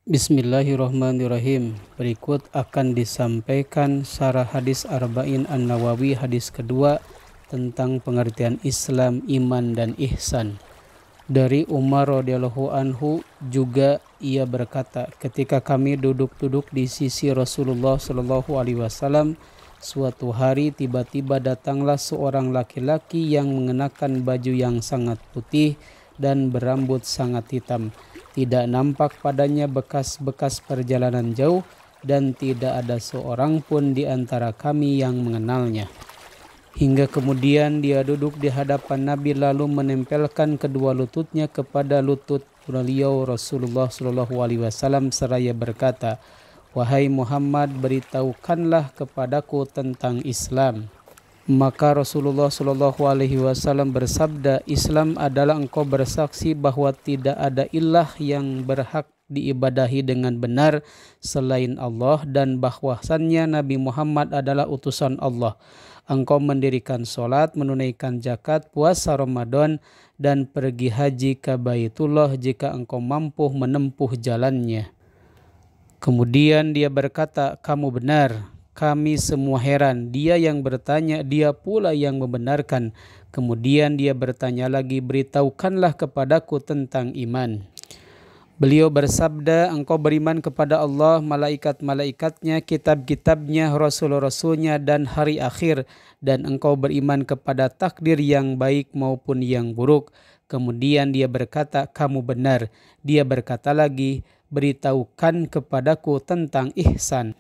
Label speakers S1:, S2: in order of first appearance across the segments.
S1: Bismillahirrahmanirrahim. Berikut akan disampaikan syarah hadis Arba'in An-Nawawi hadis kedua tentang pengertian Islam, iman, dan ihsan. Dari Umar radhiyallahu anhu juga ia berkata, ketika kami duduk-duduk di sisi Rasulullah sallallahu alaihi wasallam, suatu hari tiba-tiba datanglah seorang laki-laki yang mengenakan baju yang sangat putih dan berambut sangat hitam. Tidak nampak padanya bekas-bekas perjalanan jauh dan tidak ada seorang pun di antara kami yang mengenalnya. Hingga kemudian dia duduk di hadapan Nabi lalu menempelkan kedua lututnya kepada lutut beliau Rasulullah Shallallahu Alaihi Wasallam seraya berkata, "Wahai Muhammad, beritahukanlah kepadaku tentang Islam." Maka Rasulullah Shallallahu Alaihi Wasallam bersabda, Islam adalah engkau bersaksi bahwa tidak ada ilah yang berhak diibadahi dengan benar selain Allah dan bahwasannya Nabi Muhammad adalah utusan Allah. Engkau mendirikan sholat, menunaikan zakat, puasa Ramadan, dan pergi haji ke Baitullah jika engkau mampu menempuh jalannya. Kemudian dia berkata, kamu benar. Kami semua heran. Dia yang bertanya, dia pula yang membenarkan. Kemudian dia bertanya lagi, beritahukanlah kepadaku tentang iman. Beliau bersabda, engkau beriman kepada Allah, malaikat-malaikatnya, kitab-kitabnya, rasul-rasulnya, dan hari akhir. Dan engkau beriman kepada takdir yang baik maupun yang buruk. Kemudian dia berkata, kamu benar. Dia berkata lagi, beritahukan kepadaku tentang ihsan.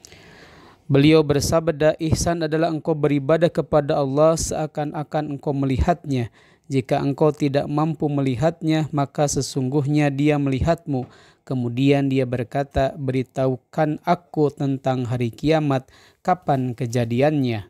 S1: Beliau bersabda, ihsan adalah engkau beribadah kepada Allah seakan-akan engkau melihatnya. Jika engkau tidak mampu melihatnya, maka sesungguhnya dia melihatmu. Kemudian dia berkata, beritahukan aku tentang hari kiamat, kapan kejadiannya.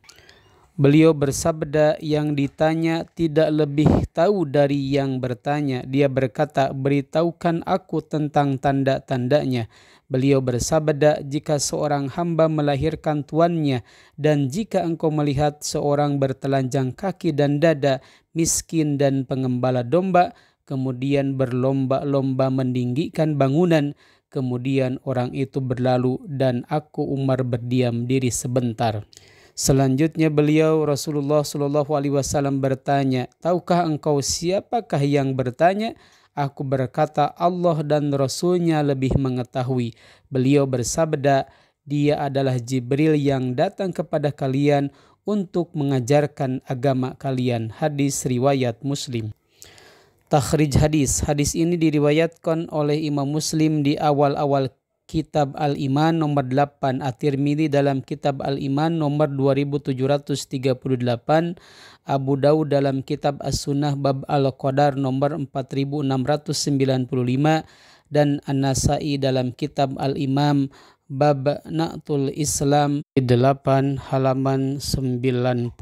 S1: Beliau bersabda, yang ditanya tidak lebih tahu dari yang bertanya. Dia berkata, beritahukan aku tentang tanda-tandanya. Beliau bersabda, jika seorang hamba melahirkan tuannya, dan jika engkau melihat seorang bertelanjang kaki dan dada, miskin dan pengembala domba, kemudian berlomba-lomba meninggikan bangunan, kemudian orang itu berlalu dan aku Umar berdiam diri sebentar. Selanjutnya beliau Rasulullah Shallallahu Alaihi Wasallam bertanya, tahukah engkau siapakah yang bertanya? Aku berkata, Allah dan Rasulnya lebih mengetahui. Beliau bersabda, dia adalah Jibril yang datang kepada kalian untuk mengajarkan agama kalian. Hadis riwayat Muslim. Takhrij hadis. Hadis ini diriwayatkan oleh Imam Muslim di awal-awal Kitab Al-Iman nomor 8, At-Tirmidzi dalam Kitab Al-Iman nomor 2738, Abu Daud dalam Kitab As-Sunnah bab Al-Qadar nomor 4695, dan An-Nasai dalam Kitab Al-Imam bab Na'tul Islam 8 halaman 97.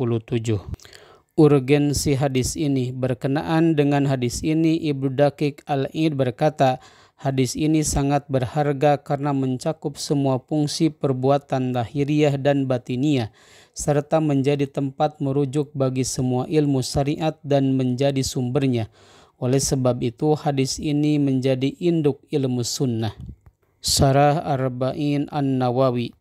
S1: Urgensi hadis ini. Berkenaan dengan hadis ini, Ibnu Daqiq Al-Id berkata, hadis ini sangat berharga karena mencakup semua fungsi perbuatan lahiriah dan batiniah, serta menjadi tempat merujuk bagi semua ilmu syariat dan menjadi sumbernya. Oleh sebab itu, hadis ini menjadi induk ilmu sunnah. Syarah Arba'in An-Nawawi.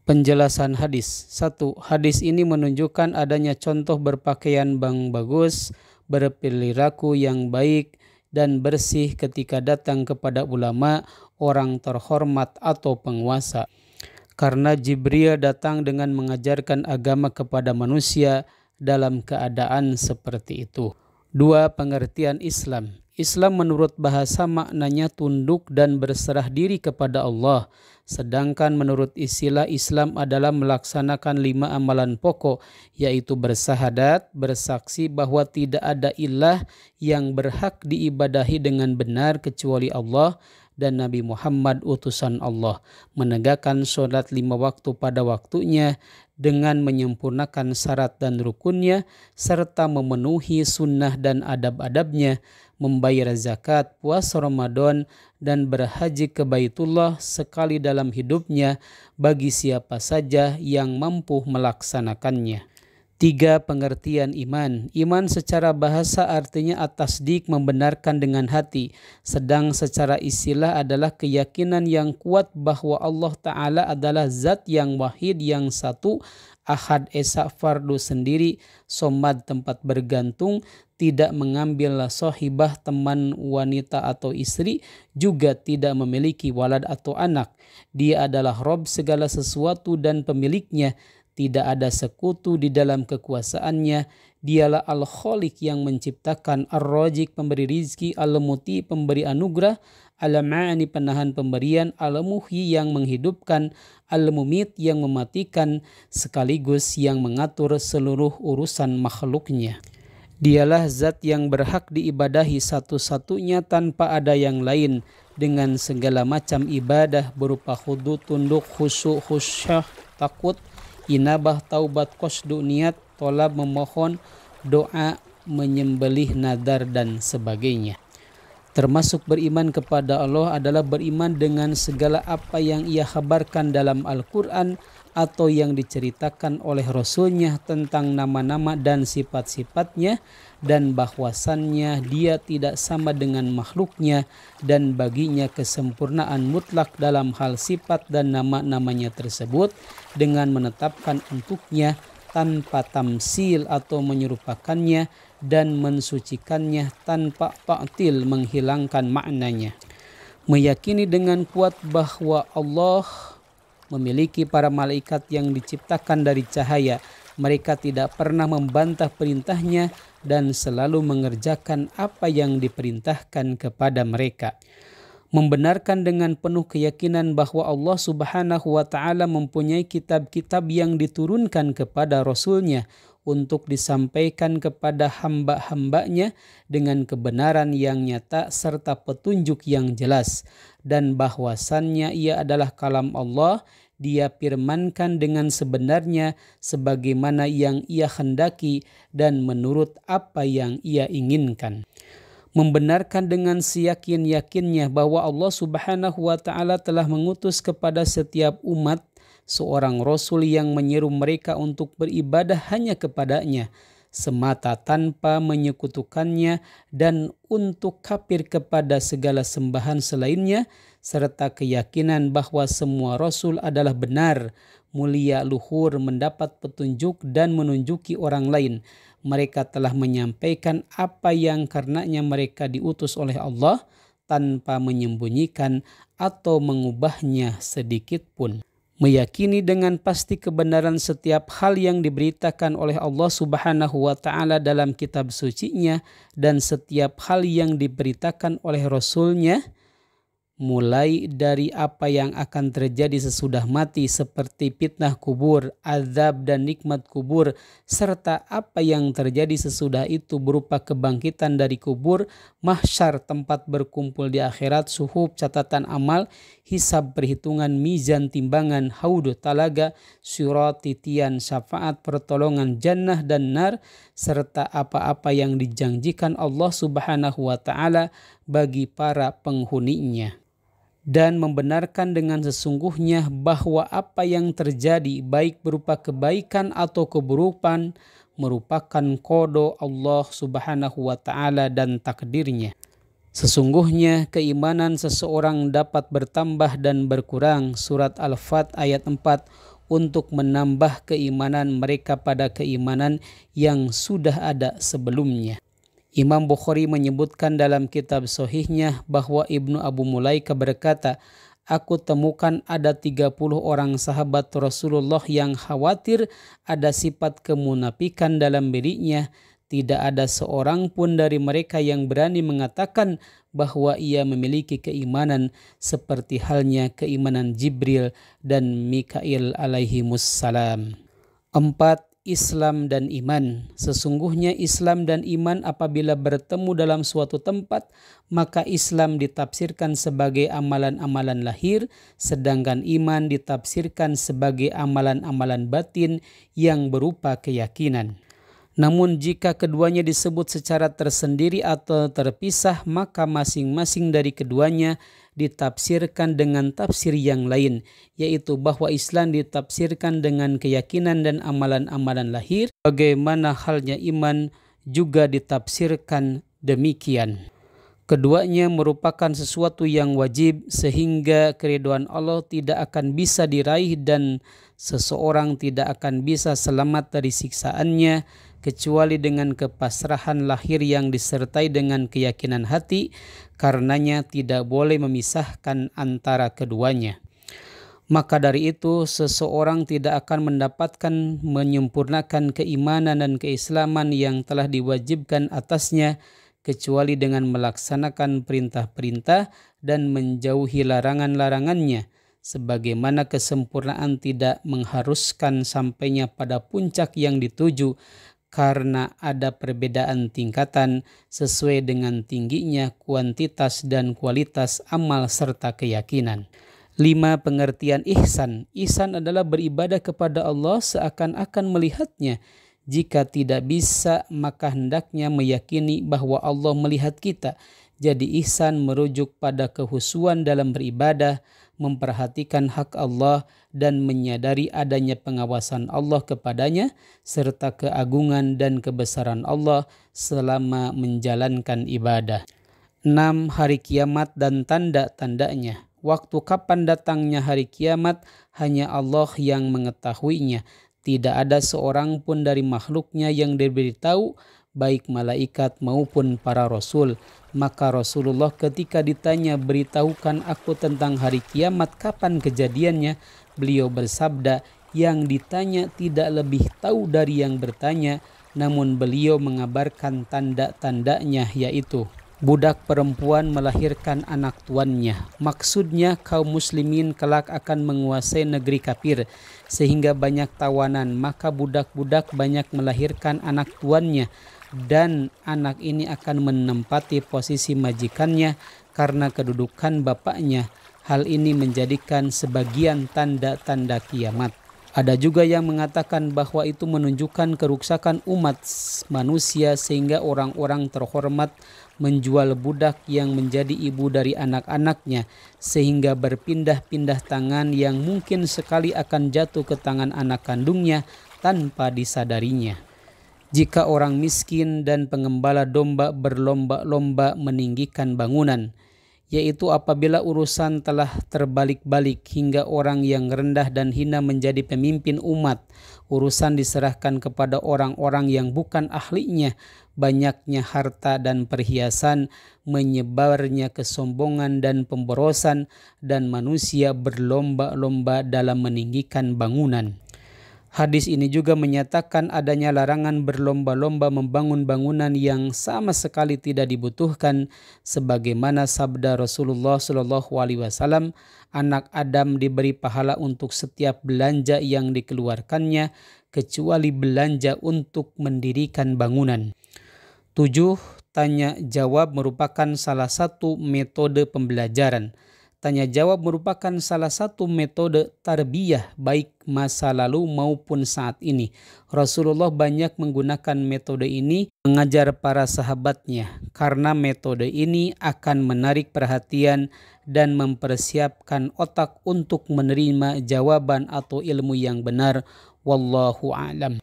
S1: Penjelasan hadis. 1. Hadis ini menunjukkan adanya contoh berpakaian yang bagus, berperilaku yang baik, dan bersih ketika datang kepada ulama, orang terhormat atau penguasa. Karena Jibril datang dengan mengajarkan agama kepada manusia dalam keadaan seperti itu. 2. Pengertian Islam. Islam menurut bahasa maknanya tunduk dan berserah diri kepada Allah. Sedangkan menurut istilah Islam adalah melaksanakan 5 amalan pokok, yaitu bersahadat, bersaksi bahwa tidak ada ilah yang berhak diibadahi dengan benar kecuali Allah dan Nabi Muhammad utusan Allah, menegakkan sholat 5 waktu pada waktunya dengan menyempurnakan syarat dan rukunnya, serta memenuhi sunnah dan adab-adabnya, membayar zakat, puasa Ramadan, dan berhaji ke Baitullah sekali dalam hidupnya bagi siapa saja yang mampu melaksanakannya. 3. Pengertian iman. Iman secara bahasa artinya at-tasdiq, membenarkan dengan hati. Sedang secara istilah adalah keyakinan yang kuat bahwa Allah Ta'ala adalah zat yang wahid, yang satu, ahad, esa, fardu, sendiri, somad, tempat bergantung, tidak mengambil sohibah, teman wanita atau istri, juga tidak memiliki walad atau anak. Dia adalah Rob segala sesuatu dan pemiliknya. Tidak ada sekutu di dalam kekuasaannya. Dialah Al-Khaliq yang menciptakan, Ar-Razik pemberi rizki, Al-Muti pemberi anugerah, Al-Ma'ani penahan pemberian, Al-Muhyi yang menghidupkan, Al-Mumit yang mematikan, sekaligus yang mengatur seluruh urusan makhluknya. Dialah zat yang berhak diibadahi satu-satunya tanpa ada yang lain, dengan segala macam ibadah berupa khudu, tunduk, khusyuk, khusyah, takut, inabah, taubat, qasdu, niat, tolab, memohon, doa, menyembelih, nadar, dan sebagainya. Termasuk beriman kepada Allah adalah beriman dengan segala apa yang Ia kabarkan dalam Al-Quran atau yang diceritakan oleh Rasulnya tentang nama-nama dan sifat-sifatnya, dan bahwasannya Dia tidak sama dengan makhluknya, dan baginya kesempurnaan mutlak dalam hal sifat dan nama-namanya tersebut, dengan menetapkan untuknya tanpa tamsil atau menyerupakannya, dan mensucikannya tanpa ta'til, menghilangkan maknanya. Meyakini dengan kuat bahwa Allah memiliki para malaikat yang diciptakan dari cahaya. Mereka tidak pernah membantah perintahnya dan selalu mengerjakan apa yang diperintahkan kepada mereka. Membenarkan dengan penuh keyakinan bahwa Allah Subhanahu wa Ta'ala mempunyai kitab-kitab yang diturunkan kepada Rasulnya untuk disampaikan kepada hamba-hambanya dengan kebenaran yang nyata serta petunjuk yang jelas, dan bahwasannya ia adalah kalam Allah. Dia firmankan dengan sebenarnya sebagaimana yang Ia hendaki dan menurut apa yang Ia inginkan. Membenarkan dengan seyakin-yakinnya bahwa Allah Subhanahu wa Ta'ala telah mengutus kepada setiap umat seorang Rasul yang menyeru mereka untuk beribadah hanya kepadanya semata tanpa menyekutukannya, dan untuk kafir kepada segala sembahan selainnya, serta keyakinan bahwa semua Rasul adalah benar, mulia, luhur, mendapat petunjuk dan menunjuki orang lain. Mereka telah menyampaikan apa yang karenanya mereka diutus oleh Allah tanpa menyembunyikan atau mengubahnya sedikit pun. Meyakini dengan pasti kebenaran setiap hal yang diberitakan oleh Allah Subhanahu wa Ta'ala dalam kitab sucinya, dan setiap hal yang diberitakan oleh Rasulnya, mulai dari apa yang akan terjadi sesudah mati seperti fitnah kubur, azab dan nikmat kubur, serta apa yang terjadi sesudah itu berupa kebangkitan dari kubur, mahsyar tempat berkumpul di akhirat, suhub catatan amal, hisab perhitungan, mizan timbangan, haud talaga, syurat titian, syafaat pertolongan, jannah dan nar, serta apa-apa yang dijanjikan Allah Subhanahu wa Ta'ala bagi para penghuninya. Dan membenarkan dengan sesungguhnya bahwa apa yang terjadi baik berupa kebaikan atau keburukan merupakan qada Allah Subhanahu wa Ta'ala dan takdirnya. Sesungguhnya keimanan seseorang dapat bertambah dan berkurang, surat Al-Fat ayat 4, untuk menambah keimanan mereka pada keimanan yang sudah ada sebelumnya. Imam Bukhari menyebutkan dalam kitab Sahihnya bahwa Ibnu Abu Mulaika berkata, aku temukan ada 30 orang sahabat Rasulullah yang khawatir ada sifat kemunafikan dalam dirinya. Tidak ada seorang pun dari mereka yang berani mengatakan bahwa ia memiliki keimanan seperti halnya keimanan Jibril dan Mikail alaihimussalam. 4. Islam dan iman. Sesungguhnya Islam dan iman apabila bertemu dalam suatu tempat, maka Islam ditafsirkan sebagai amalan-amalan lahir, sedangkan iman ditafsirkan sebagai amalan-amalan batin yang berupa keyakinan. Namun jika keduanya disebut secara tersendiri atau terpisah, maka masing-masing dari keduanya ditafsirkan dengan tafsir yang lain, yaitu bahwa Islam ditafsirkan dengan keyakinan dan amalan-amalan lahir, bagaimana halnya iman juga ditafsirkan demikian. Keduanya merupakan sesuatu yang wajib sehingga keridhaan Allah tidak akan bisa diraih dan seseorang tidak akan bisa selamat dari siksaannya kecuali dengan kepasrahan lahir yang disertai dengan keyakinan hati. Karenanya tidak boleh memisahkan antara keduanya. Maka dari itu seseorang tidak akan mendapatkan menyempurnakan keimanan dan keislaman yang telah diwajibkan atasnya kecuali dengan melaksanakan perintah-perintah dan menjauhi larangan-larangannya, sebagaimana kesempurnaan tidak mengharuskan sampainya pada puncak yang dituju karena ada perbedaan tingkatan sesuai dengan tingginya kuantitas dan kualitas amal serta keyakinan. 5. Pengertian ihsan. Ihsan adalah beribadah kepada Allah seakan-akan melihatnya. Jika tidak bisa, maka hendaknya meyakini bahwa Allah melihat kita. Jadi ihsan merujuk pada kehusuan dalam beribadah, memperhatikan hak Allah, dan menyadari adanya pengawasan Allah kepadanya, serta keagungan dan kebesaran Allah selama menjalankan ibadah. 6. Hari kiamat dan tanda-tandanya. Waktu kapan datangnya hari kiamat hanya Allah yang mengetahuinya. Tidak ada seorang pun dari makhluknya yang diberitahu, baik malaikat maupun para rasul. Maka Rasulullah ketika ditanya, beritahukan aku tentang hari kiamat, kapan kejadiannya? Beliau bersabda, yang ditanya tidak lebih tahu dari yang bertanya, namun beliau mengabarkan tanda-tandanya, yaitu budak perempuan melahirkan anak tuannya. Maksudnya kaum muslimin kelak akan menguasai negeri kafir sehingga banyak tawanan, maka budak-budak banyak melahirkan anak tuannya dan anak ini akan menempati posisi majikannya karena kedudukan bapaknya. Hal ini menjadikan sebagian tanda-tanda kiamat. Ada juga yang mengatakan bahwa itu menunjukkan keruksakan umat manusia sehingga orang-orang terhormat menjual budak yang menjadi ibu dari anak-anaknya sehingga berpindah-pindah tangan yang mungkin sekali akan jatuh ke tangan anak kandungnya tanpa disadarinya. Jika orang miskin dan pengembala domba berlomba-lomba meninggikan bangunan, yaitu apabila urusan telah terbalik-balik hingga orang yang rendah dan hina menjadi pemimpin umat, urusan diserahkan kepada orang-orang yang bukan ahlinya, banyaknya harta dan perhiasan, menyebarnya kesombongan dan pemborosan, dan manusia berlomba-lomba dalam meninggikan bangunan. Hadis ini juga menyatakan adanya larangan berlomba-lomba membangun bangunan yang sama sekali tidak dibutuhkan, sebagaimana sabda Rasulullah SAW, anak Adam diberi pahala untuk setiap belanja yang dikeluarkannya, kecuali belanja untuk mendirikan bangunan. 7. Tanya jawab merupakan salah satu metode pembelajaran. Tanya jawab merupakan salah satu metode tarbiyah baik masa lalu maupun saat ini. Rasulullah banyak menggunakan metode ini mengajar para sahabatnya karena metode ini akan menarik perhatian dan mempersiapkan otak untuk menerima jawaban atau ilmu yang benar. Wallahu a'lam.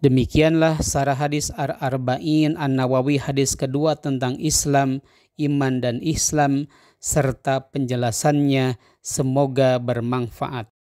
S1: Demikianlah sarah hadis Ar-Arba'in An-Nawawi hadis kedua tentang Islam, iman dan Islam serta penjelasannya. Semoga bermanfaat.